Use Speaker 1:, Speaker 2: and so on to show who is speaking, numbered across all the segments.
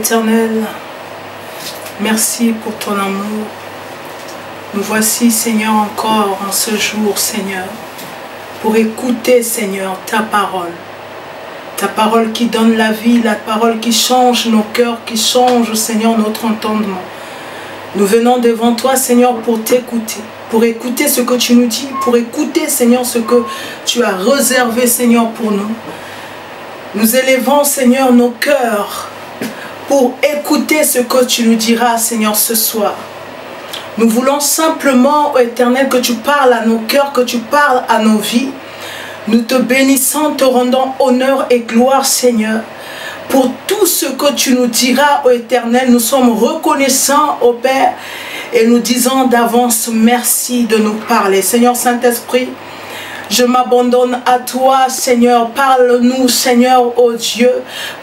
Speaker 1: Éternel, merci pour ton amour. Nous voici, Seigneur, encore en ce jour, Seigneur, pour écouter, Seigneur, ta parole. Ta parole qui donne la vie, la parole qui change nos cœurs, qui change, Seigneur, notre entendement. Nous venons devant toi, Seigneur, pour t'écouter, pour écouter ce que tu nous dis, pour écouter, Seigneur, ce que tu as réservé, Seigneur, pour nous. Nous élevons, Seigneur, nos cœurs pour écouter ce que tu nous diras, Seigneur, ce soir. Nous voulons simplement, ô Éternel, que tu parles à nos cœurs, que tu parles à nos vies. Nous te bénissons, te rendons honneur et gloire, Seigneur. Pour tout ce que tu nous diras, ô Éternel, nous sommes reconnaissants, ô Père, et nous disons d'avance merci de nous parler. Seigneur Saint-Esprit, je m'abandonne à toi, Seigneur. Parle-nous, Seigneur, ô Dieu.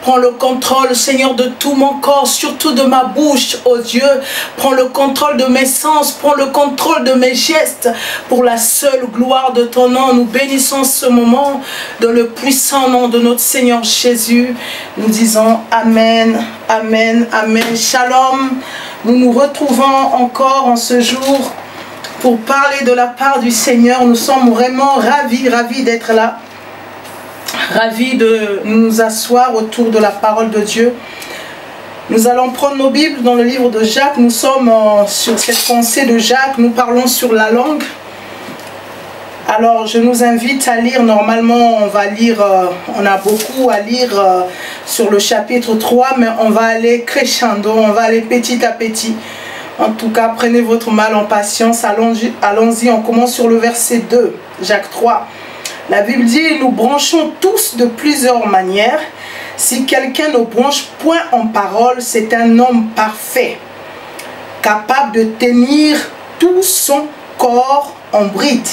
Speaker 1: Prends le contrôle, Seigneur, de tout mon corps, surtout de ma bouche, ô Dieu. Prends le contrôle de mes sens, prends le contrôle de mes gestes. Pour la seule gloire de ton nom, nous bénissons ce moment dans le puissant nom de notre Seigneur Jésus. Nous disons Amen, Amen, Amen. Shalom. Nous nous retrouvons encore en ce jour pour parler de la part du Seigneur. Nous sommes vraiment ravis d'être là. Ravis de nous asseoir autour de la parole de Dieu. Nous allons prendre nos Bibles dans le livre de Jacques. Nous sommes sur cette pensée de Jacques. Nous parlons sur la langue. Alors je nous invite à lire. Normalement on va lire, on a beaucoup à lire sur le chapitre 3. Mais on va aller crescendo, on va aller petit à petit. En tout cas, prenez votre mal en patience. Allons-y, on commence sur le verset 2, Jacques 3. La Bible dit, nous branchons tous de plusieurs manières. Si quelqu'un ne branche point en parole, c'est un homme parfait, capable de tenir tout son corps en bride.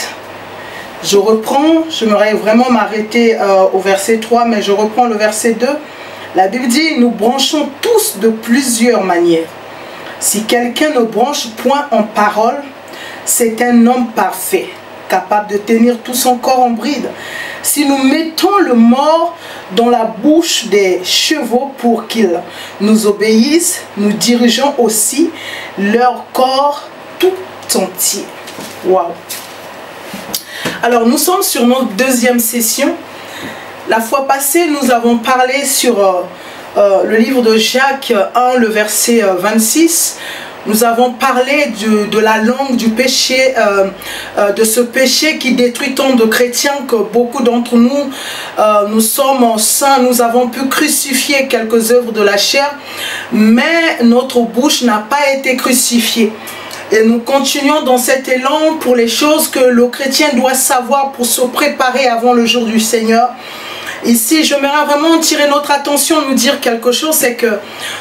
Speaker 1: Je reprends, j'aimerais vraiment m'arrêter au verset 3, mais je reprends le verset 2. La Bible dit, nous branchons tous de plusieurs manières. Si quelqu'un ne branche point en parole, c'est un homme parfait, capable de tenir tout son corps en bride. Si nous mettons le mort dans la bouche des chevaux pour qu'ils nous obéissent, nous dirigeons aussi leur corps tout entier. Waouh! Alors nous sommes sur notre deuxième session. La fois passée, nous avons parlé sur le livre de Jacques 1, le verset 26, nous avons parlé de la langue, du péché, de ce péché qui détruit tant de chrétiens que beaucoup d'entre nous, nous sommes saints, nous avons pu crucifier quelques œuvres de la chair, mais notre bouche n'a pas été crucifiée. Et nous continuons dans cet élan pour les choses que le chrétien doit savoir pour se préparer avant le jour du Seigneur. Ici, j'aimerais vraiment tirer notre attention, nous dire quelque chose, c'est que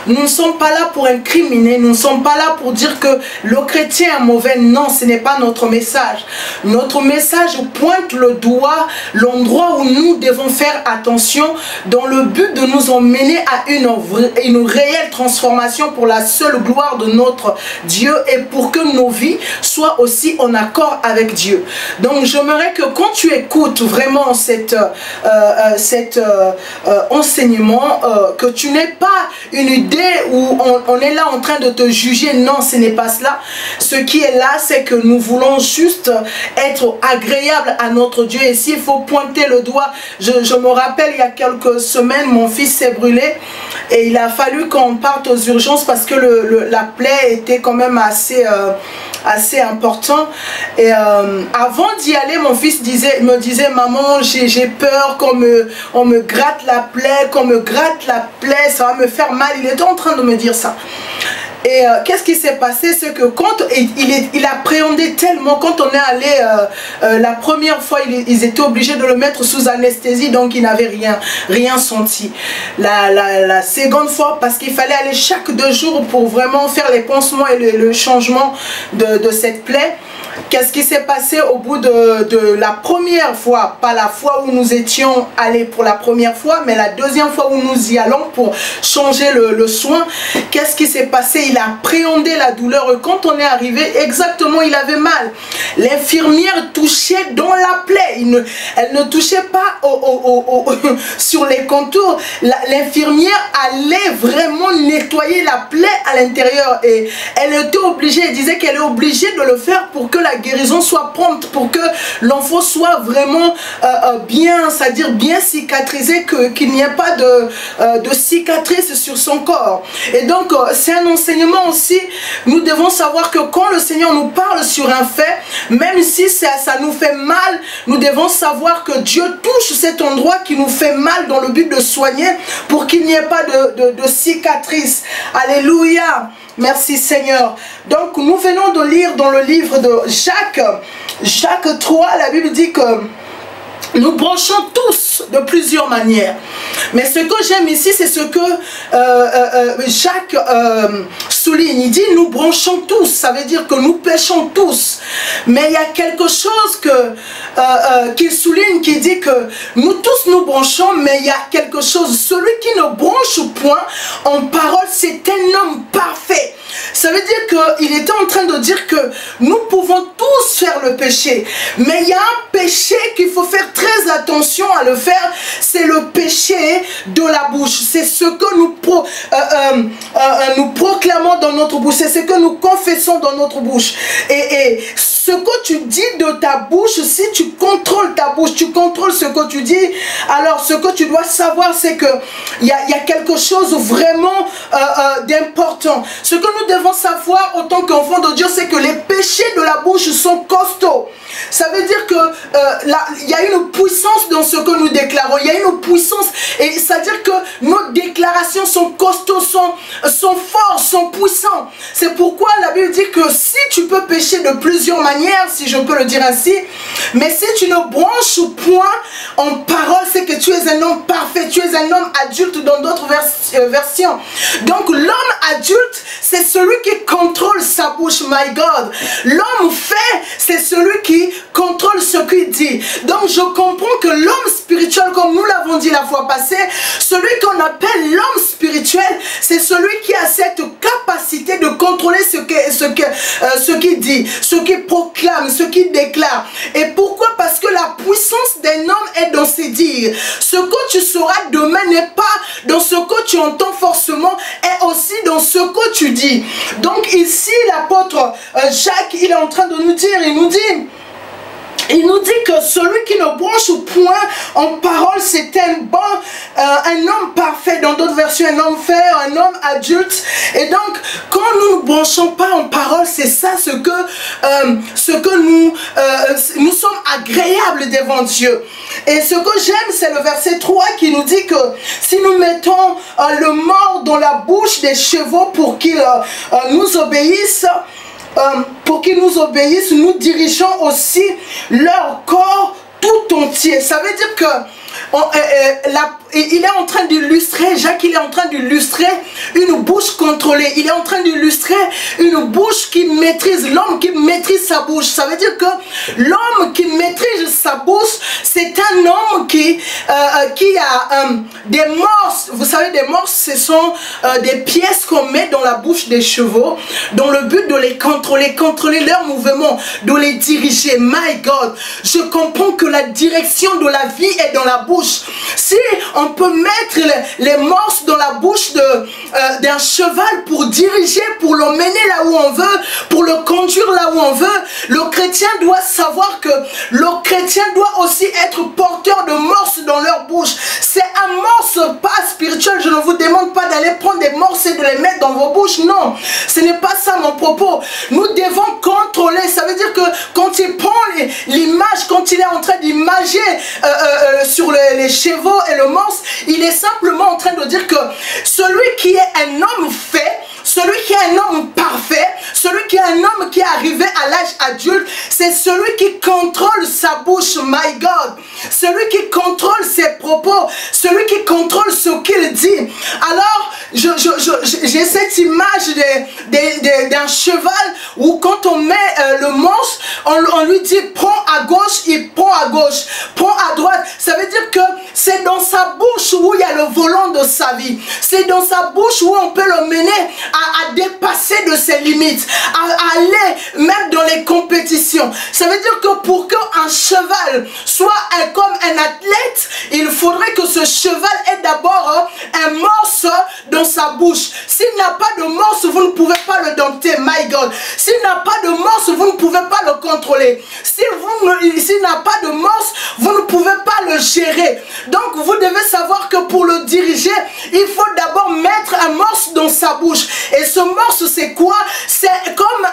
Speaker 1: nous ne sommes pas là pour incriminer, nous ne sommes pas là pour dire que le chrétien est mauvais. Non, ce n'est pas notre message. Notre message pointe le doigt, l'endroit où nous devons faire attention dans le but de nous emmener à une réelle transformation pour la seule gloire de notre Dieu et pour que nos vies soient aussi en accord avec Dieu. Donc, j'aimerais que quand tu écoutes vraiment cet enseignement, que tu n'aies pas une idée où on est là en train de te juger. Non, ce n'est pas cela. Ce qui est là, c'est que nous voulons juste être agréables à notre Dieu. Et s'il faut pointer le doigt, je me rappelle il y a quelques semaines, mon fils s'est brûlé et il a fallu qu'on parte aux urgences parce que la plaie était quand même assez important. Et avant d'y aller, mon fils me disait, maman, j'ai peur qu'on me gratte la plaie, ça va me faire mal. Il était en train de me dire ça. Et qu'est-ce qui s'est passé? C'est que quand il appréhendait tellement, quand on est allé la première fois, ils étaient obligés de le mettre sous anesthésie, donc il n'avait rien senti. La seconde fois, parce qu'il fallait aller chaque 2 jours pour vraiment faire les pansements et le changement de cette plaie. Qu'est-ce qui s'est passé au bout de la première fois? Pas la fois où nous étions allés pour la première fois, mais la deuxième fois où nous y allons pour changer le soin. Qu'est-ce qui s'est passé? Il a appréhendé la douleur. Et quand on est arrivé, exactement, il avait mal. L'infirmière touchait dans la plaie. Elle ne touchait pas sur les contours. L'infirmière allait vraiment nettoyer la plaie à l'intérieur. Et elle était obligée, elle disait qu'elle est obligée de le faire pour que la guérison soit prompte, pour que l'enfant soit vraiment bien, c'est-à-dire bien cicatrisé, qu'il n'y ait pas de cicatrices sur son corps. Et donc, c'est un enseignement aussi. Nous devons savoir que quand le Seigneur nous parle sur un fait, même si ça nous fait mal, nous devons savoir que Dieu touche cet endroit qui nous fait mal dans le but de soigner, pour qu'il n'y ait pas de cicatrices. Alléluia. Merci Seigneur. Donc nous venons de lire dans le livre de Jacques 3, la Bible dit que nous branchons tous de plusieurs manières. Mais ce que j'aime ici, c'est ce que Jacques souligne. Il dit nous branchons tous, ça veut dire que nous péchons tous. Mais il y a quelque chose qu'il souligne, qui dit que nous tous nous branchons, mais il y a quelque chose. Celui qui ne branche point en parole, c'est un homme parfait. Ça veut dire qu'il était en train de dire que nous pouvons tous faire le péché. Mais il y a un péché qu'il faut faire très attention à le faire. C'est le péché de la bouche. C'est ce que nous proclamons dans notre bouche. C'est ce que nous confessons dans notre bouche. Et ce que tu dis de ta bouche, si tu contrôles ta bouche, tu contrôles ce que tu dis, alors ce que tu dois savoir, c'est qu'il y a quelque chose vraiment d'important. Ce que nous devons savoir en tant qu'enfants de Dieu, c'est que les péchés de la bouche sont costauds. Ça veut dire que il y a une puissance dans ce que nous déclarons. Il y a une puissance, et c'est-à-dire que nos déclarations sont costauds, sont forts, sont puissants. C'est pourquoi la Bible dit que si tu peux pécher de plusieurs manières, si je peux le dire ainsi, mais si tu ne branches point en parole, c'est que tu es un homme parfait, tu es un homme adulte dans d'autres versions. Donc l'homme adulte, c'est celui qui contrôle sa bouche, my God. L'homme fait, c'est celui qui contrôle ce qu'il dit. Donc je comprends que l'homme spirituel, comme nous l'avons dit la fois passée, celui qu'on appelle l'homme spirituel, c'est celui qui a cette capacité de contrôler ce qu'il dit, ce qu'il proclame, ce qu'il déclare. Et pourquoi? Parce que la puissance d'un homme est dans ses dires. Ce que tu sauras demain n'est pas dans ce que tu entends forcément, est aussi dans ce que tu dis. Donc ici l'apôtre Jacques, il est en train de nous dire, il nous dit que celui qui ne branche point en parole, c'est un homme parfait. Dans d'autres versions, un homme fait, un homme adulte. Et donc, quand nous ne branchons pas en parole, c'est ça ce que nous sommes agréables devant Dieu. Et ce que j'aime, c'est le verset 3 qui nous dit que si nous mettons le mort dans la bouche des chevaux pour qu'ils nous obéissent, nous dirigeons aussi leur corps tout entier. Ça veut dire que il est en train d'illustrer, Jacques, il est en train d'illustrer une bouche contrôlée. Il est en train d'illustrer une bouche qui maîtrise, l'homme qui maîtrise sa bouche. Ça veut dire que l'homme qui maîtrise sa bouche, c'est un homme qui a des morses. Vous savez, des morses, ce sont des pièces qu'on met dans la bouche des chevaux, dans le but de les contrôler leurs mouvements, de les diriger. My God, je comprends que la direction de la vie est dans la bouche. Si on peut mettre les morses dans la bouche d'un cheval pour diriger, pour le mener là où on veut, pour le conduire là où on veut, le chrétien doit savoir que le chrétien doit aussi être porteur de morses dans leur bouche. C'est un morse pas spirituel. Je ne vous demande pas d'aller prendre des morses et de les mettre dans vos bouches. Non, ce n'est pas ça mon propos. Nous devons contrôler. Ça veut dire que quand il prend l'image, quand il est en train d'imager sur les chevaux et le morse, il est simplement en train de dire que celui qui est un homme fait, celui qui est un homme parfait, celui qui est un homme qui est arrivé à l'âge adulte, c'est celui qui contrôle sa bouche, my God. Celui qui contrôle ses propos, celui qui contrôle ce qu'il dit. Alors, j'ai cette image d'un cheval où quand on met le manche, on lui dit prends à gauche, il prend à gauche, prends à droite. Ça veut dire que c'est dans sa bouche où il y a le volant de sa vie. C'est dans sa bouche où on peut le mener à dépasser de ses limites, à aller même dans les compétitions. Ça veut dire que pour qu'un cheval soit comme un athlète, il faudrait que ce cheval ait d'abord un morceau dans sa bouche. S'il n'a pas de morceau, vous ne pouvez pas le dompter, my God. S'il n'a pas de morceau, vous ne pouvez pas le contrôler. S'il n'a pas de morceau, vous ne pouvez pas le gérer. Donc vous devez savoir que pour le diriger, il faut d'abord mettre un morceau dans sa bouche. Et ce morceau, c'est quoi? C'est comme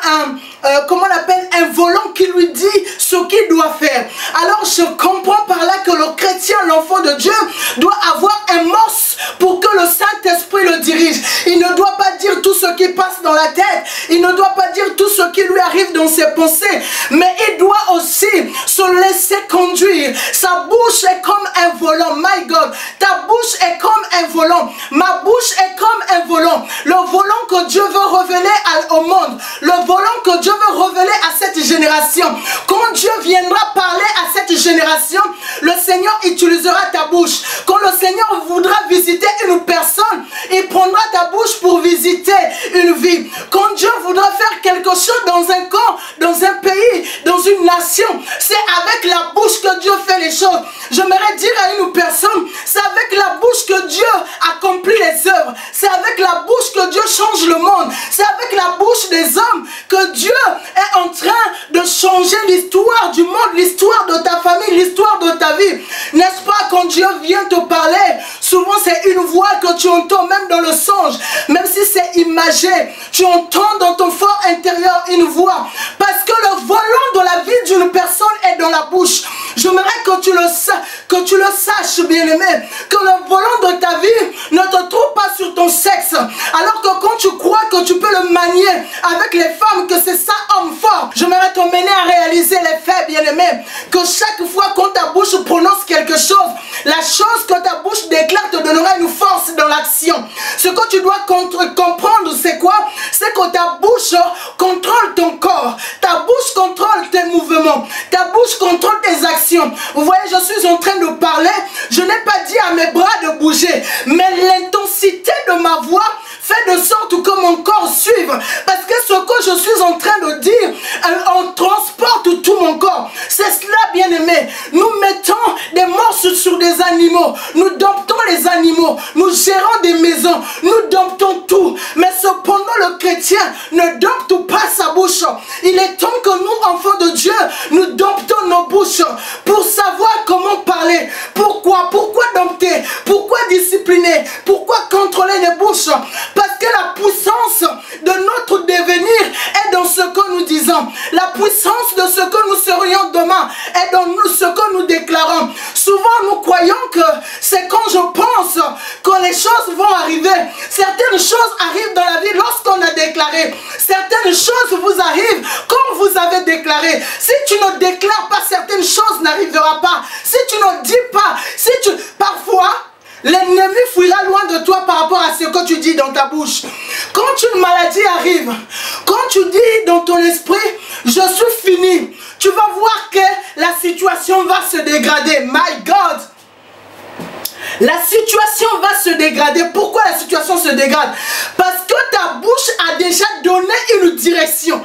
Speaker 1: comment on appelle, un volant qui lui dit ce qu'il doit faire. Alors je comprends par là que le chrétien, l'enfant de Dieu, doit avoir un morceau pour que le Saint-Esprit le dirige. Il ne doit pas dire tout ce qui passe dans la tête. Il ne doit pas dire tout ce qui lui arrive dans ses pensées. Mais il doit aussi se laisser conduire. Sa bouche est comme un volant. My God, ta bouche est comme un volant. Ma bouche est comme un volant. Le volant que Dieu veut révéler au monde. Le volant que Dieu veut révéler à cette génération. Quand Dieu viendra parler à cette génération, le Seigneur utilisera ta bouche. Quand le Seigneur voudra visiter une personne, il prendra ta bouche pour visiter une vie. Quand Dieu voudra faire quelque chose dans un camp, dans un pays, dans une nation, c'est avec la bouche que Dieu fait les choses. J'aimerais dire à une personne, c'est avec la bouche que Dieu accomplit les œuvres. C'est avec la bouche que Dieu change le monde. C'est avec la bouche des hommes que Dieu est en train de changer l'histoire du monde, l'histoire de ta famille, l'histoire de ta vie. N'est-ce pas, quand Dieu vient te parler, souvent c'est une voix que tu entends même dans le songe, même si c'est imagé, tu entends dans ton fort intérieur une voix. Parce que le volant de la vie d'une personne est dans la bouche. J'aimerais que tu le saches, bien-aimé, que le volant de ta vie ne te trouve pas sur ton sexe. Alors que quand tu crois que tu peux le manier avec les femmes, que c'est ça homme fort, j'aimerais t'emmener à réaliser les faits, bien-aimé, que chaque fois quand ta bouche prononce quelque chose, la chose que ta bouche déclare te donnera une force dans l'action. Ce que tu dois comprendre, c'est quoi? C'est que ta bouche contrôle ton corps, ta bouche contrôle tes mouvements, ta bouche contrôle tes actions. Vous voyez, je suis en train de parler, je n'ai pas dit à mes bras de bouger, mais l'intensité de ma voix fait de sorte que mon corps suive. Parce que ce que je suis en train de dire, on transporte tout mon corps. C'est cela, bien-aimé. Nous mettons des morceaux sur des animaux. Nous domptons les animaux. Nous gérons des maisons. Nous domptons tout. Mais cependant, le chrétien ne dompte pas sa bouche. Il est temps que nous, enfants de Dieu, nous domptons nos bouches pour savoir comment parler. Pourquoi? Pourquoi dompter? Pourquoi discipliner? Pourquoi contrôler les bouches? Parce que la puissance de notre devenir est dans ce que nous disons. La puissance de ce que nous serions demain est dans ce que nous déclarons. Souvent nous croyons que c'est quand je pense que les choses vont arriver. Certaines choses arrivent dans la vie lorsqu'on a déclaré. Certaines choses vous arrivent quand vous avez déclaré. Si tu ne déclares pas, certaines choses n'arriveront pas. Si tu ne dis pas, parfois l'ennemi fuira loin de toi par rapport à ce que tu dis dans ta bouche. Quand une maladie arrive, quand tu dis dans ton esprit, je suis fini, tu vas voir que la situation va se dégrader. My God! La situation va se dégrader. Pourquoi la situation se dégrade? Parce que ta bouche a déjà donné une direction.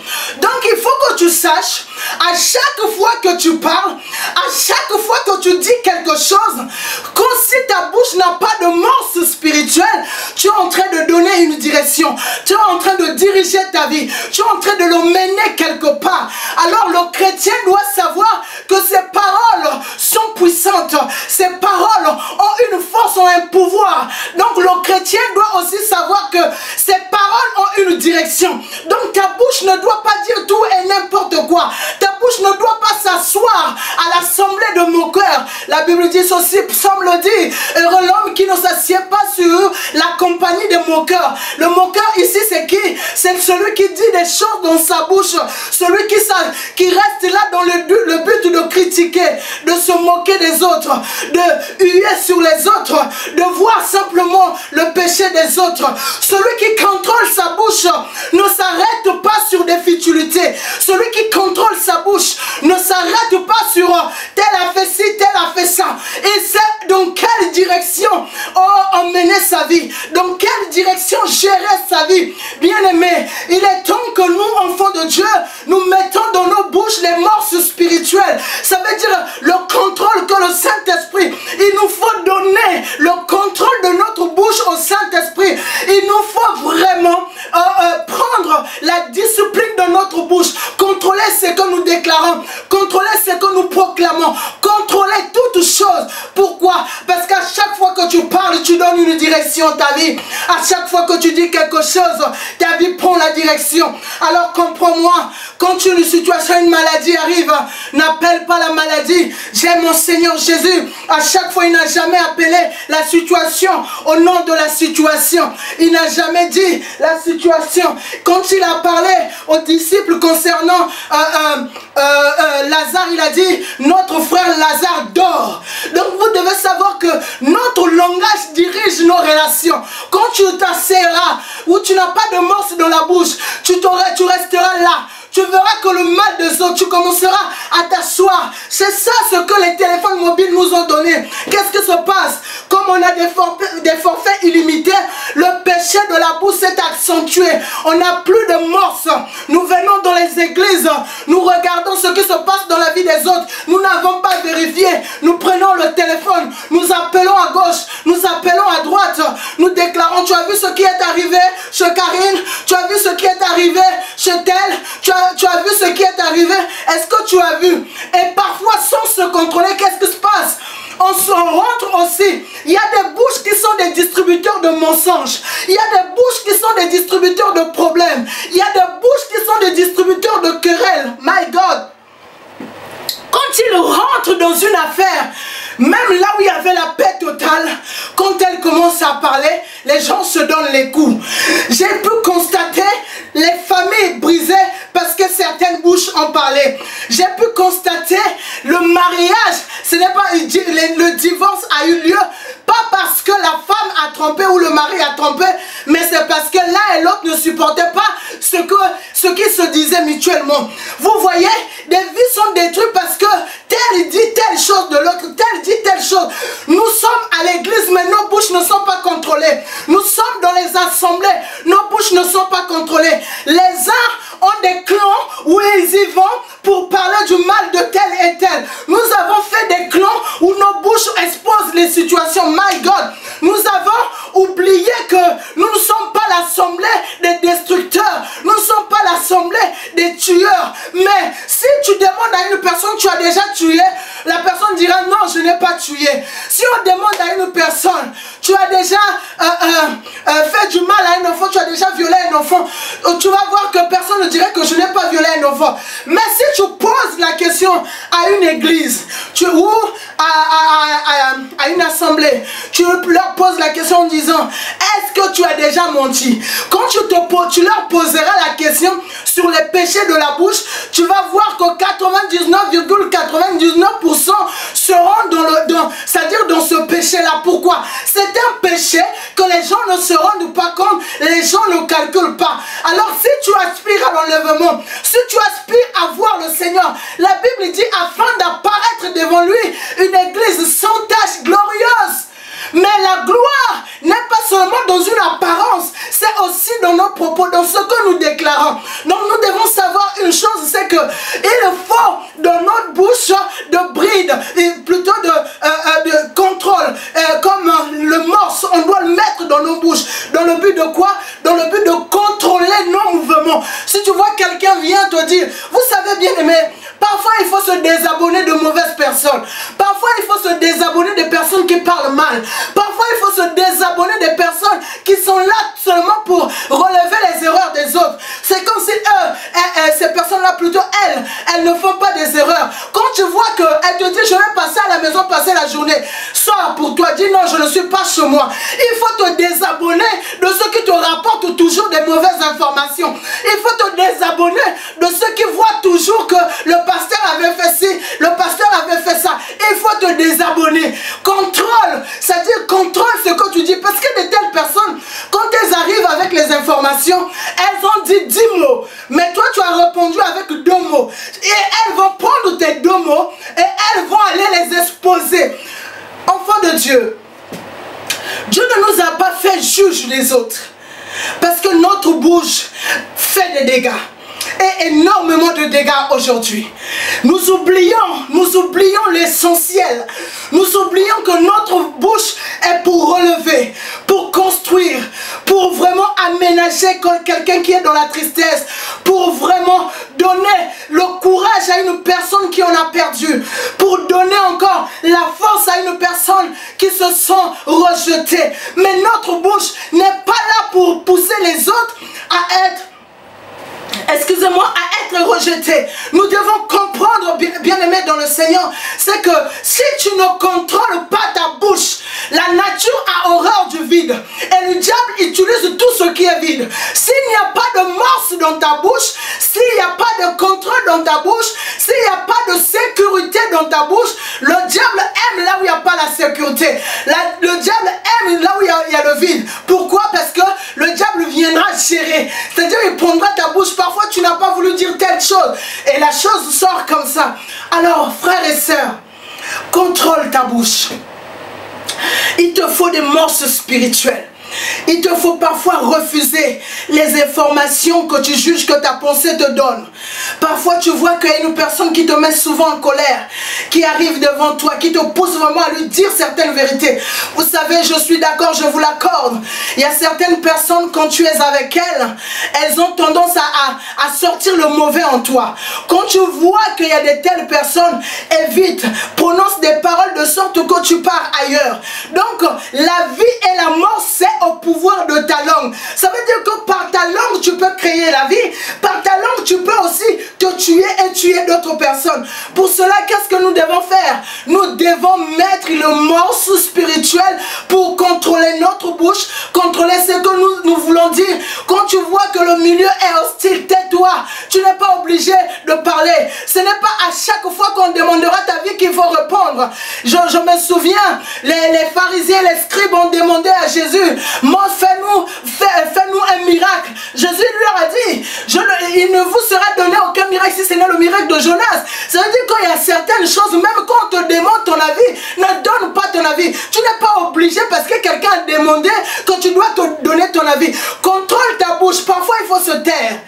Speaker 1: Donc il faut que tu saches, à chaque fois que tu parles, à chaque fois que tu dis quelque chose, que si ta bouche n'a pas de morse spirituelle, tu es en train de donner une direction. Tu es en train de diriger ta vie. Tu es en train de le mener quelque part. Alors le chrétien doit savoir que ses paroles sont puissantes. Ses paroles ont une force, ont un pouvoir. Donc le chrétien doit aussi savoir que ses paroles ont une direction. Donc ta bouche ne doit pas dire tout et n'importe quoi. Ta bouche ne doit pas s'asseoir à l'assemblée de moqueurs. La Bible dit ceci, Psaume le dit, heureux l'homme qui ne s'assied pas sur la compagnie des moqueurs. Le moqueur ici c'est qui? C'est celui qui dit des choses dans sa bouche, celui qui reste là dans le but de critiquer, de se moquer des autres, de huer sur les autres, de voir simplement
Speaker 2: le péché des autres. Celui qui contrôle sa bouche ne s'arrête pas sur des futilités. Celui qui contrôle sa bouche ne s'arrête pas sur tel a fait ci, tel a fait ça. Et c'est dans quelle direction emmener sa vie, dans quelle direction gérer sa vie. Bien-aimé, il est temps que nous, enfants de Dieu, nous mettons dans nos bouches les morses spirituelles. Ça veut dire le contrôle que le Saint-Esprit, il nous faut donner le contrôle de notre bouche au Saint-Esprit. Il nous faut vraiment prendre la discipline de notre bouche, contrôler ce que nous déclarons, contrôler ce que nous proclamons, contrôler toutes choses. Pourquoi? Parce qu'à chaque fois que tu parles, tu donnes une direction à ta vie. À chaque fois que tu dis quelque chose, ta vie prend la direction. Alors comprends-moi, quand une situation, une maladie arrive, n'appelle pas la maladie. J'aime mon Seigneur Jésus. À chaque fois, il n'a jamais appelé la situation au nom de la situation. Il n'a jamais dit la situation. Quand il a parlé aux disciples concernant Lazare, il a dit notre frère Lazare dort. Donc vous devez savoir que notre langage dirige nos relations. Quand tu t'asseoiras ou tu n'as pas de morse dans la bouche, tu resteras là. Tu verras que le mal des autres, tu commenceras à t'asseoir. C'est ça ce que les téléphones mobiles nous ont donné. Qu'est-ce qui se passe? Comme on a des forfaits illimités, le péché de la bouche s'est accentué. On n'a plus de morse. Nous venons dans les églises, nous regardons ce qui se passe dans la vie des autres. Nous n'avons pas vérifié. Nous prenons le téléphone, nous appelons à gauche, nous appelons à droite. Nous déclarons, tu as vu ce qui est arrivé chez Karine? Tu as vu ce qui est arrivé chez tel? Tu as vu ce qui est arrivé? Est-ce que tu as vu? Et parfois, sans se contrôler, qu'est-ce qui se passe? On se rentre aussi. Il y a des bouches qui sont des distributeurs de mensonges. Il y a des bouches qui sont des distributeurs de problèmes. Il y a des bouches qui sont des distributeurs de querelles. My God! Quand il rentre dans une affaire, même là où il y avait la paix totale, quand elle commence à parler, les gens se donnent les coups. J'ai pu constater les familles brisées parce que certaines bouches en parlaient. J'ai pu constater le mariage, ce n'est pas le divorce a eu lieu, pas parce que la femme a trompé ou le mari a trompé, mais c'est parce que l'un et l'autre ne supportaient pas ce qui se disait mutuellement. Vous voyez, des vies sont détruites parce que tel dit telle chose de l'autre, tel dit telle chose. Nous sommes à l'église, mais nos bouches ne sont pas contrôlées. Nous sommes dans les assemblées, nos bouches ne sont pas contrôlées. Les uns ont des clans où ils y vont pour parler du mal de tel et tel. Nous avons fait des clans où nos bouches exposent les situations. My God, nous avons oublié que nous ne sommes pas l'assemblée des destructeurs. Nous ne sommes pas l'assemblée des tueurs. Mais si tu demandes à une personne, tu as déjà tué, la personne dira non, je n'ai pas tué. Si on demande à une personne, tu as déjà fait du mal à un enfant, tu as déjà violé un enfant, tu vas voir que personne ne dirait que je n'ai pas violé un enfant. Mais si tu poses la question à une église ou à une assemblée, tu leur poses la question en disant est-ce que tu as déjà menti? Quand tu leur poseras la question sur les péchés de la bouche, tu vas voir que 99,99% seront c'est-à-dire dans ce péché-là. Pourquoi? C'est un péché que les gens ne se rendent pas compte, les gens ne calculent pas. Alors si tu aspires à l'enlèvement, si tu aspires à voir le Seigneur, la Bible dit afin d'apparaître devant lui une église sans tache glorieuse. Mais la gloire n'est pas seulement dans une apparence, c'est aussi dans nos propos, dans ce que nous déclarons. Donc nous devons savoir une chose, c'est que il faut dans notre bouche de bride, et plutôt de contrôle, comme le morse, on doit le mettre dans nos bouches. Dans le but de quoi? Dans le but de contrôler nos mouvements. Si tu vois quelqu'un vient te dire, vous savez bien aimé, parfois il faut se désabonner de mauvaises personnes. Parfois il faut se désabonner des personnes qui parlent mal. Parfois il faut se désabonner des personnes qui sont là seulement pour relever les erreurs des autres. C'est comme si ces personnes-là plutôt elles ne font pas des erreurs. Quand tu vois qu'elles te disent je vais passer à la maison, passer la journée, sors pour toi, dis non je ne suis pas chez moi. Il faut te désabonner de ceux qui te rapportent toujours des mauvaises informations. Il faut te désabonner de ceux qui voient toujours que le pasteur avait fait ci, le pasteur avait fait ça. Il faut te désabonner. Contrôle, c'est-à-dire contrôle ce que tu dis. Parce que de telles juge les autres. Parce que notre bouche fait des dégâts. Et énormément de dégâts aujourd'hui. Nous oublions l'essentiel. Nous oublions que notre bouche est pour relever, pour construire, pour vraiment aménager quelqu'un qui est dans la tristesse, pour vraiment donner le courage à une personne qui en a perdu, pour donner encore la force à une personne qui se sent rejetée. Mais notre bouche n'est pas là pour pousser les autres à être rejeté. Nous devons comprendre, bien-aimés dans le Seigneur, c'est que si tu ne contrôles pas ta bouche, la nature a horreur du vide. Et le diable utilise tout ce qui est vide. S'il n'y a pas de morse dans ta bouche, s'il n'y a pas de contrôle dans ta bouche, s'il n'y a pas de sécurité dans ta bouche, le diable aime là où il n'y a pas la sécurité. Le diable aime là où il y a le vide. Pourquoi? Parce que le diable viendra gérer. C'est-à-dire il prendra ta bouche. Parfois tu n'as pas voulu dire telle chose et la chose sort comme ça. Alors frères et sœurs, contrôle ta bouche. Il te faut des morses spirituelles. Il te faut parfois refuser les informations que tu juges que ta pensée te donne. Parfois tu vois qu'il y a une personne qui te met souvent en colère, qui arrive devant toi, qui te pousse vraiment à lui dire certaines vérités. Vous savez, je suis d'accord, je vous l'accorde. Il y a certaines personnes, quand tu es avec elles, elles ont tendance à sortir le mauvais en toi. Quand tu vois qu'il y a de telles personnes, évite, prononce des paroles de sorte que tu pars ailleurs. Donc la vie et la mort, c'est au pouvoir de ta langue. Ça veut dire que par ta langue tu peux créer la vie, par ta langue tu peux aussi te tuer et tuer d'autres personnes. Pour cela, qu'est-ce que nous devons faire? Nous devons mettre le morceau spirituel pour contrôler notre bouche, contrôler ce que nous voulons dire. Quand tu vois que le milieu est hostile, tais-toi. Tu n'es pas obligé de parler. Ce n'est pas à chaque fois qu'on demandera ta vie qu'il faut répondre. Je me souviens, les pharisiens, les scribes ont demandé à Jésus, fais-nous un miracle. Jésus leur a dit, il ne vous sera donné aucun miracle si ce n'est le miracle de Jonas. Ça veut dire qu'il y a certaines choses, même quand on te demande ton avis, ne donne pas ton avis. Tu n'es pas obligé parce que quelqu'un a demandé que tu dois te donner ton avis. Contrôle ta bouche. Parfois il faut se taire.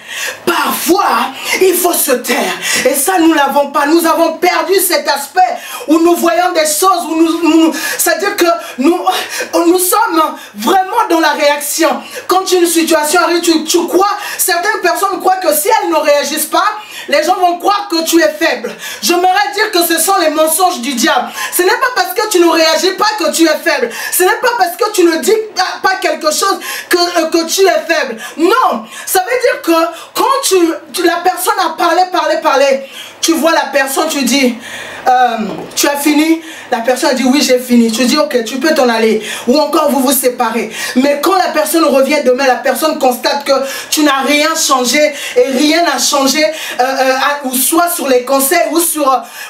Speaker 2: Parfois il faut se taire. Et ça nous l'avons pas. Nous avons perdu cet aspect où nous voyons des choses, où c'est-à-dire que nous sommes vraiment dans la réaction. Quand une situation arrive, tu crois, certaines personnes croient que si elles ne réagissent pas, les gens vont croire que tu es faible. J'aimerais dire que ce sont les mensonges du diable. Ce n'est pas parce que tu ne réagis pas que tu es faible. Ce n'est pas parce que tu ne dis pas quelque chose que tu es faible. Non, ça veut dire que quand la personne a parlé, tu vois la personne, tu dis, tu as fini? La personne dit oui, j'ai fini. Tu dis ok, tu peux t'en aller. Ou encore vous vous séparez. Mais quand la personne revient demain, la personne constate que tu n'as rien changé et rien n'a changé, ou soit sur les conseils ou sur...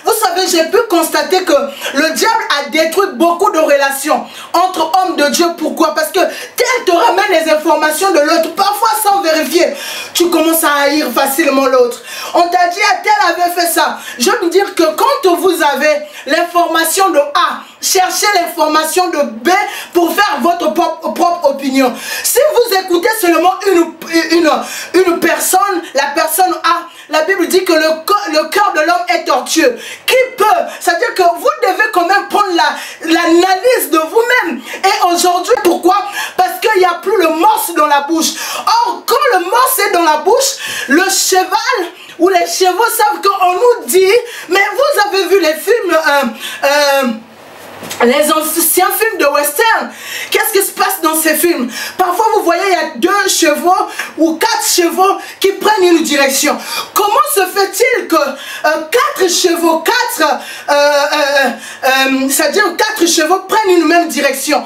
Speaker 2: Vous savez, j'ai pu constater que le diable a détruit beaucoup de relations entre hommes de Dieu. Pourquoi? Parce que tel te ramène les informations de l'autre, parfois sans vérifier. Tu commences à haïr facilement l'autre. On t'a dit à tel avait fait ça. Je veux dire que quand vous avez l'information de A, cherchez l'information de B pour faire votre propre opinion. Si vous écoutez seulement une personne, la personne A, la Bible dit que le cœur de l'homme est tortueux. Qui peut? C'est-à-dire que vous devez quand même prendre l'analyse de vous-même. Et aujourd'hui, pourquoi? Parce qu'il n'y a plus le morse dans la bouche. Or, quand le morse est dans la bouche, le cheval ou les chevaux savent qu'on nous dit, mais vous avez vu les films... les anciens films de western, qu'est-ce qui se passe dans ces films? Parfois vous voyez il y a 2 chevaux ou 4 chevaux qui prennent une direction. Comment se fait-il que 4 chevaux, c'est-à-dire 4 chevaux prennent une même direction?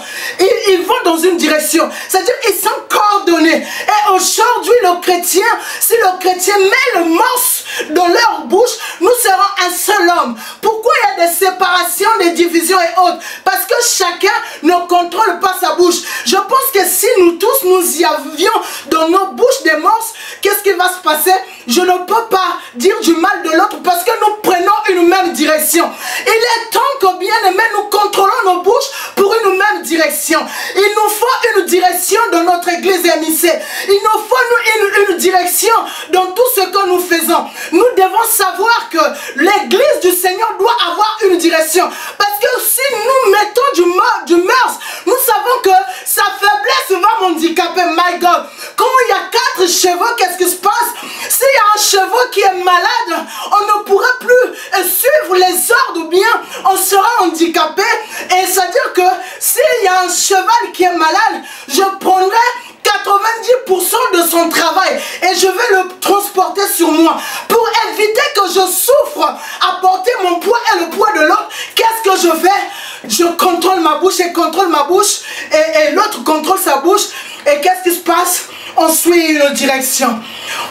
Speaker 2: Ils vont dans une direction, c'est-à-dire ils sont coordonnés. Et aujourd'hui le chrétien, si le chrétien met le morse dans leur bouche, nous serons un seul homme. Pourquoi il y a des séparations, des divisions et autres? Parce que chacun ne contrôle pas sa bouche. Je pense que si nous tous nous y avions dans nos bouches des morses, qu'est-ce qui va se passer? Je ne peux pas dire du mal de l'autre parce que nous prenons une même direction. Il est temps que bien aimé nous contrôlons nos bouches pour une même direction. Il nous faut une direction direction dans notre église MIC. Il nous faut une direction dans tout ce que nous faisons. Nous devons savoir que l'église du Seigneur doit avoir une direction. Parce que si nous mettons du mœurs, nous savons que sa faiblesse va m'handicaper. My God, quand il y a 4 chevaux, qu'est-ce qui se passe? S'il y a un chevaux qui est malade, on ne pourra plus suivre les ordres, ou bien on sera handicapé. Et c'est-à-dire que s'il y a un cheval qui est malade, je prendrai 90% de son travail et je vais le transporter sur moi pour éviter que je souffre à porter mon poids et le poids de l'autre. Qu'est-ce que je fais? Je contrôle ma bouche et contrôle ma bouche et l'autre contrôle sa bouche. Et qu'est-ce qui se passe? On suit une direction.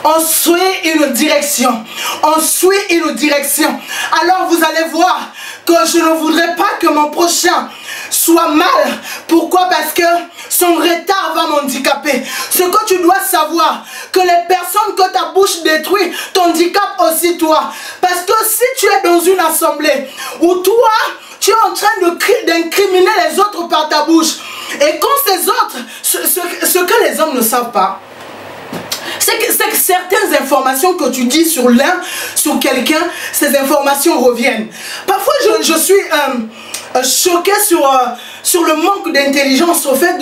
Speaker 2: On suit une direction. On suit une direction. Alors vous allez voir que je ne voudrais pas que mon prochain soit mal. Pourquoi? Parce que son retard va m'handicaper. Ce que tu dois savoir, que les personnes que ta bouche détruit t'handicapent aussi toi. Parce que si tu es dans une assemblée où toi, tu es en train d'incriminer les autres par ta bouche, et quand ces autres, ce que les hommes ne savent pas, c'est que certaines informations que tu dis sur l'un, sur quelqu'un, ces informations reviennent. Parfois, je suis choqué sur le manque d'intelligence au fait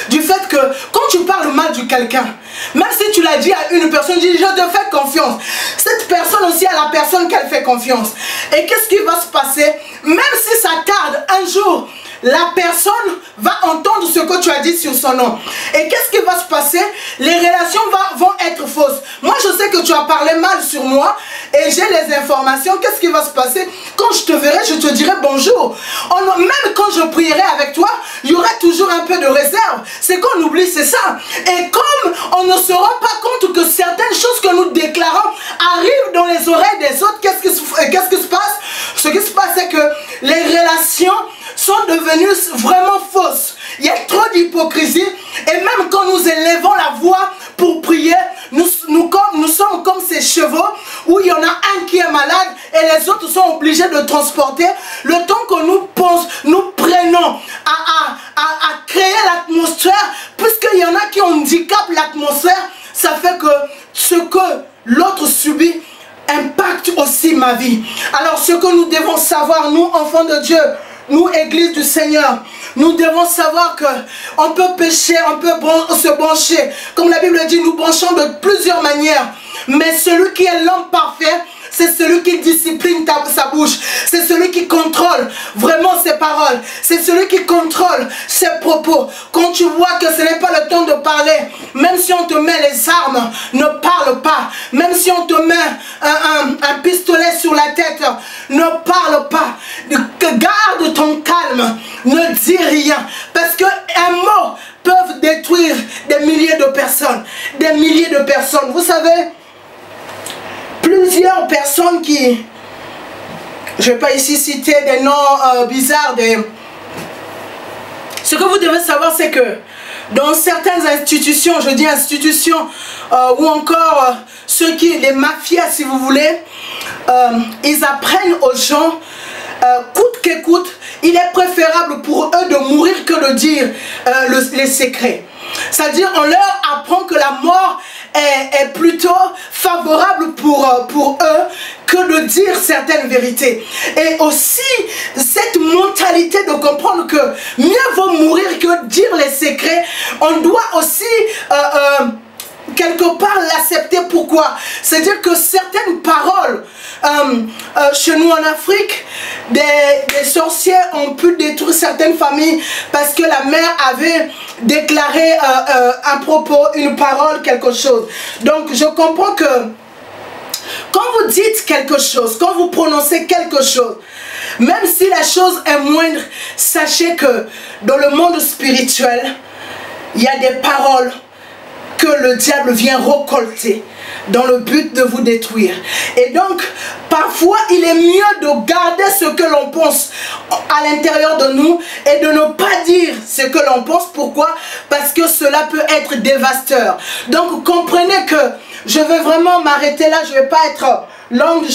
Speaker 2: du fait que quand tu parles mal de quelqu'un, même si tu l'as dit à une personne, dis je te fais confiance. Cette personne aussi a la personne qu'elle fait confiance. Et qu'est-ce qui va se passer? Même si ça tarde un jour, la personne va entendre ce que tu as dit sur son nom. Et qu'est-ce qui va se passer? Les relations vont être fausses. Moi, je sais que tu as parlé mal sur moi et j'ai les informations. Qu'est-ce qui va se passer? Quand je te verrai, je te dirai bonjour. Même quand je prierai avec toi, il y aura toujours un peu de réserve. C'est qu'on oublie, c'est ça. Et comme on ne se rend pas compte que certaines choses que nous déclarons arrivent dans les oreilles des autres, qu'est-ce qui se passe? Ce qui se passe, c'est que les relations sont devenues vraiment fausses. Il y a trop d'hypocrisie. Et même quand nous élevons la voix pour prier, nous sommes comme ces chevaux où il y en a un qui est malade et les autres sont obligés de transporter. Le temps que nous prenons à créer l'atmosphère, puisqu'il y en a qui handicapent l'atmosphère, ça fait que ce que l'autre subit impacte aussi ma vie. Alors ce que nous devons savoir, nous enfants de Dieu, nous, Église du Seigneur, nous devons savoir que on peut pécher, on peut se brancher. Comme la Bible dit, nous branchons de plusieurs manières. Mais celui qui est l'homme parfait, c'est celui qui discipline sa bouche. C'est celui qui contrôle vraiment ses paroles. C'est celui qui contrôle ses propos. Quand tu vois que ce n'est pas le temps de parler, même si on te met les armes, ne parle pas. Même si on te met un pistolet sur la tête, ne parle pas. Garde ton calme. Ne dis rien. Parce qu'un mot peut détruire des milliers de personnes. Des milliers de personnes. Vous savez, plusieurs personnes qui, je ne vais pas ici citer des noms bizarres, ce que vous devez savoir, c'est que dans certaines institutions, je dis institutions, ou encore les mafias si vous voulez, ils apprennent aux gens, coûte que coûte, il est préférable pour eux de mourir que de dire les secrets. C'est-à-dire, on leur apprend que la mort est plutôt favorable pour eux que de dire certaines vérités. Et aussi, cette mentalité de comprendre que mieux vaut mourir que dire les secrets, on doit aussi quelque part l'accepter. Pourquoi? C'est-à-dire que certaines paroles, chez nous en Afrique, des sorciers ont pu détruire certaines familles parce que la mère avait déclaré un propos, une parole, quelque chose. Donc je comprends que quand vous dites quelque chose, quand vous prononcez quelque chose, même si la chose est moindre, sachez que dans le monde spirituel, il y a des paroles que le diable vient récolter dans le but de vous détruire. Et donc, parfois, il est mieux de garder ce que l'on pense à l'intérieur de nous et de ne pas dire ce que l'on pense. Pourquoi? Parce que cela peut être dévastateur. Donc, comprenez que je vais vraiment m'arrêter là. Je ne vais pas être langue,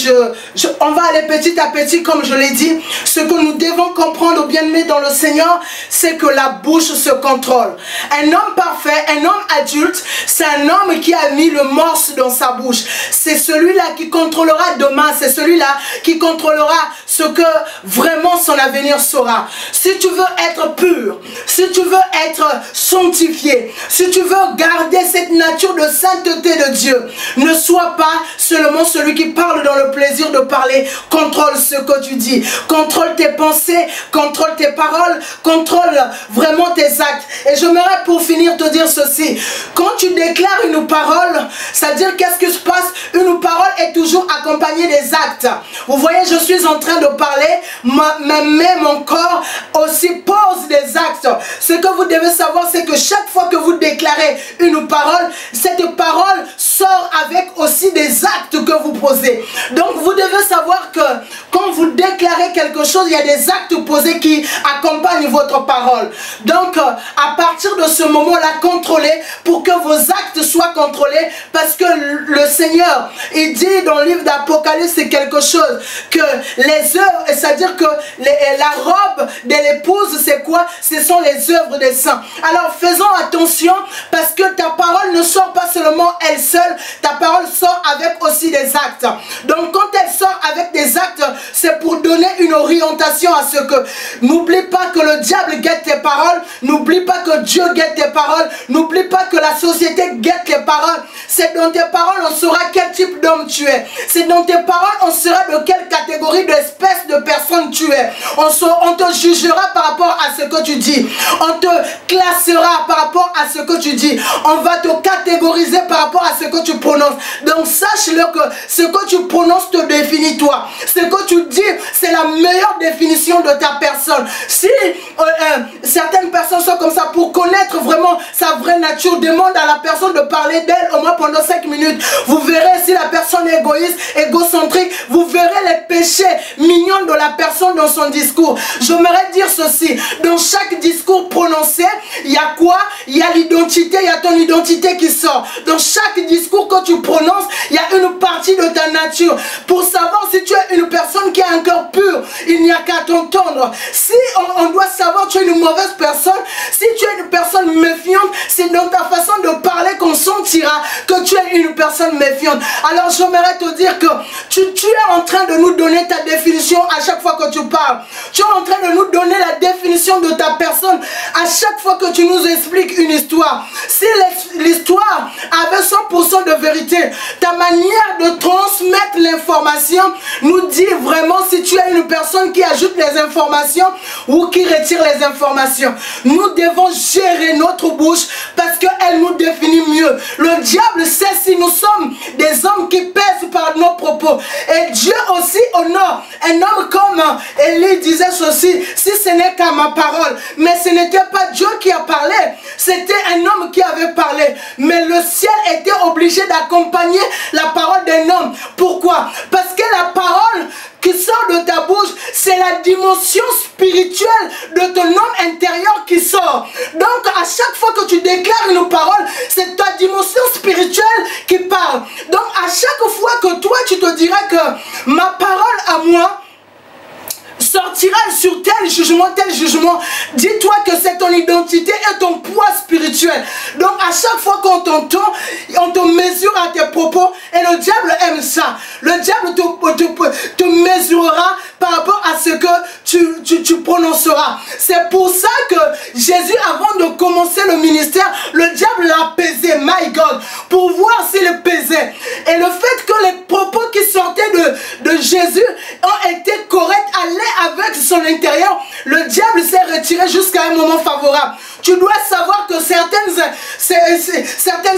Speaker 2: on va aller petit à petit, comme je l'ai dit. Ce que nous devons comprendre, bien-aimés dans le Seigneur, c'est que la bouche se contrôle. Un homme parfait, un homme adulte, c'est un homme qui a mis le morse dans sa bouche. C'est celui-là qui contrôlera demain, c'est celui-là qui contrôlera ce que vraiment son avenir sera. Si tu veux être pur, si tu veux être sanctifié, si tu veux garder cette nature de sainteté de Dieu, ne sois pas seulement celui qui parle dans le plaisir de parler. Contrôle ce que tu dis, contrôle tes pensées, contrôle tes paroles, contrôle vraiment tes actes. Et j'aimerais pour finir te dire ceci: quand tu déclares une parole, c'est-à-dire qu'est-ce qui se passe? Une parole est toujours accompagnée des actes. Vous voyez, je suis en train de parler, mais mon corps aussi pose des actes. Ce que vous devez savoir, c'est que chaque fois que vous déclarez une parole, cette parole sort avec aussi des actes que vous posez. Donc vous devez savoir que quand vous déclarez quelque chose, il y a des actes posés qui accompagnent votre parole. Donc à partir de ce moment-là, contrôlez pour que vos actes soient contrôlés, parce que le Seigneur, il dit dans le livre d'Apocalypse, c'est quelque chose que les œuvres, c'est-à-dire que la robe de l'épouse, c'est quoi? Ce sont les œuvres des saints. Alors faisons attention, parce que ta parole ne sort pas seulement elle seule, ta parole sort avec aussi des actes. Donc quand elle sort avec des actes, c'est pour donner une orientation à ce que, n'oublie pas que le diable guette tes paroles, n'oublie pas que Dieu guette tes paroles, n'oublie pas que la société guette tes paroles. C'est dans tes paroles on saura quel type d'homme tu es. C'est dans tes paroles on saura de quelle catégorie d'espèce de personne tu es. On te jugera par rapport à ce que tu dis. On te classera par rapport à ce que tu dis. On va te catégoriser par rapport à ce que tu prononces. Donc sache-le que ce que tu prononces te définit toi. Ce que tu dis, c'est la meilleure définition de ta personne. Si certaines personnes sont comme ça, pour connaître vraiment sa vraie nature, demande à la personne de parler d'elle au moins pendant 5 minutes. Vous verrez si la personne est égoïste, égocentrique, vous verrez les péchés mignons de la personne dans son discours. J'aimerais dire ceci: dans chaque discours prononcé, il y a quoi? Il y a l'identité, il y a ton identité qui sort. Dans chaque discours que tu prononces, il y a une partie de ta nature. Pour savoir si tu es une personne qui a un cœur pur, il n'y a qu'à t'entendre. Si on doit savoir tu es une mauvaise personne, si tu es une personne méfiante, c'est dans ta façon de parler qu'on sentira que tu es une personne méfiante. Alors j'aimerais te dire que tu es en train de nous donner ta définition à chaque fois que tu parles. Tu es en train de nous donner la définition de ta personne à chaque fois que tu nous expliques une histoire. Si l'histoire avait 100% de vérité, ta manière de transmettre l'information nous dit vraiment si tu es une personne qui ajoute les informations ou qui retire les informations. Nous devons gérer notre bouche parce qu'elle nous définit mieux. Le diable sait si nous sommes des hommes qui pèsent par nos propos. Et Dieu aussi honore un homme comme Élie disait ceci: si ce n'est qu'à ma parole. Mais ce n'était pas Dieu qui a parlé, c'était un homme qui avait parlé. Mais le ciel était obligé d'accompagner la parole d'un homme. Pourquoi? Parce que la parole qui sort de ta bouche, c'est la dimension spirituelle de ton homme intérieur qui sort. Donc à chaque fois que tu déclares une parole, c'est ta dimension spirituelle qui parle. Donc à chaque fois que toi tu te diras que ma parole à moi sortira sur tel jugement, dis-toi que c'est ton identité et ton poids spirituel. Donc à chaque fois qu'on t'entend, on te mesure à tes propos, et le diable aime ça. Le diable te mesurera par rapport à ce que tu prononceras. C'est pour ça que Jésus, avant de commencer le ministère, le diable l'a pesé, my God, pour voir s'il pesait. Et le fait que les propos qui sortaient de Jésus ont été corrects, allaient avec son intérieur, le diable s'est retiré jusqu'à un moment favorable. Tu dois savoir que certaines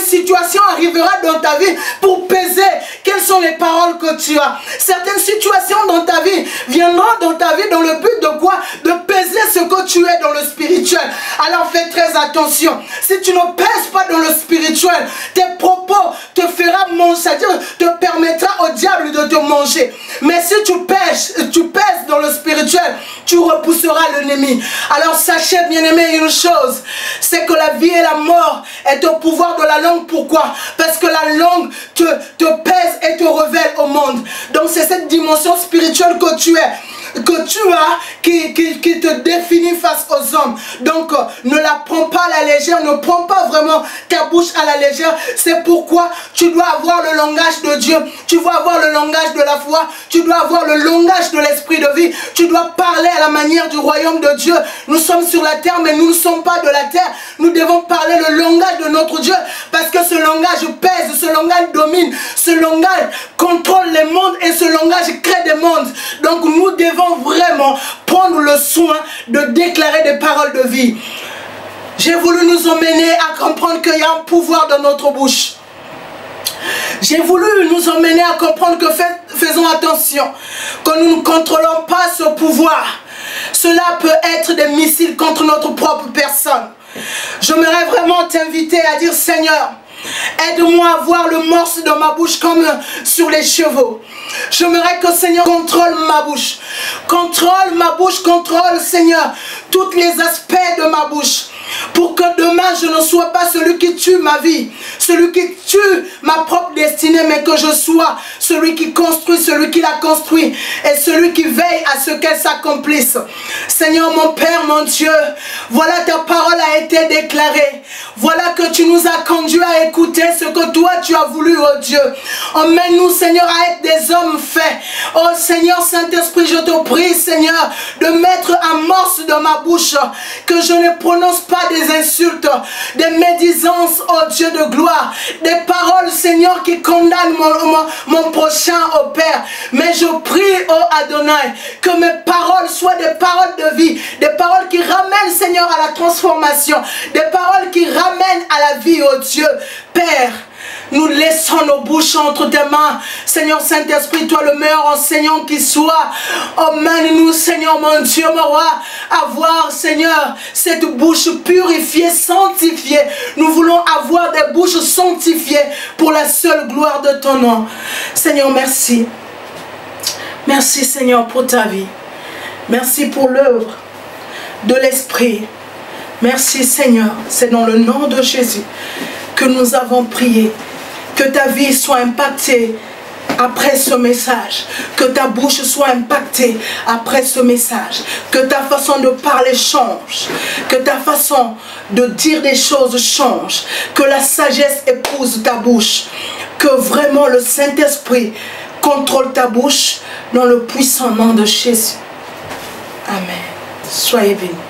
Speaker 2: situations arriveront dans ta vie pour peser quelles sont les paroles que tu as. Certaines situations dans ta vie viendront dans ta vie dans le but de quoi? De peser peser ce que tu es dans le spirituel. Alors fais très attention. Si tu ne pèses pas dans le spirituel, tes propos te feront manger, c'est-à-dire te permettra au diable de te manger. Mais si tu pèses dans le spirituel, tu repousseras l'ennemi. Alors sachez, bien-aimés, une chose, c'est que la vie et la mort est au pouvoir de la langue. Pourquoi? Parce que la langue te pèse et te révèle au monde. Donc c'est cette dimension spirituelle que tu as, qui te définit face aux hommes. Donc ne la prends pas à la légère, ne prends pas vraiment ta bouche à la légère. C'est pourquoi tu dois avoir le langage de Dieu, tu dois avoir le langage de la foi, tu dois avoir le langage de l'esprit de vie, tu dois parler à la manière du royaume de Dieu. Nous sommes sur la terre, mais nous ne sommes pas de la terre. Nous devons parler le langage de notre Dieu, parce que ce langage pèse, ce langage domine, ce langage contrôle les mondes et ce langage crée des mondes. Donc nous devons vraiment prendre le soin de déclarer des paroles de vie. J'ai voulu nous emmener à comprendre qu'il y a un pouvoir dans notre bouche. J'ai voulu nous emmener à comprendre que faisons attention, que nous ne contrôlons pas ce pouvoir. Cela peut être des missiles contre notre propre personne. J'aimerais vraiment t'inviter à dire: Seigneur, aide-moi à voir le morceau dans ma bouche comme sur les chevaux. J'aimerais que Seigneur contrôle ma bouche. Contrôle Seigneur tous les aspects de ma bouche. Pour que demain je ne sois pas celui qui tue ma vie, celui qui tue ma propre destinée, mais que je sois celui qui construit, celui qui la construit et celui qui veille à ce qu'elle s'accomplisse. Seigneur mon Père, mon Dieu, voilà ta parole a été déclarée. Voilà que tu nous as conduits à écouter ce que toi tu as voulu, oh Dieu. Emmène-nous Seigneur à être des hommes faits. Oh Seigneur Saint-Esprit, je te prie Seigneur de mettre un morceau dans ma bouche, que je ne prononce pas des insultes, des médisances, oh Dieu de gloire, des paroles Seigneur qui condamnent mon prochain, oh Père. Mais je prie, oh Adonai, que mes paroles soient des paroles de vie, des paroles qui ramènent Seigneur à la transformation, des paroles qui ramènent à la vie, oh Dieu. Père, nous laissons nos bouches entre tes mains. Seigneur Saint-Esprit, toi le meilleur enseignant qui soit. Emmène-nous, Seigneur mon Dieu, mon roi, à voir, Seigneur, cette bouche purifiée, sanctifiée. Nous voulons avoir des bouches sanctifiées pour la seule gloire de ton nom. Seigneur, merci. Merci, Seigneur, pour ta vie. Merci pour l'œuvre de l'Esprit. Merci, Seigneur. C'est dans le nom de Jésus que nous avons prié. Que ta vie soit impactée après ce message. Que ta bouche soit impactée après ce message. Que ta façon de parler change. Que ta façon de dire des choses change. Que la sagesse épouse ta bouche. Que vraiment le Saint-Esprit contrôle ta bouche dans le puissant nom de Jésus. Amen. Soyez bénis.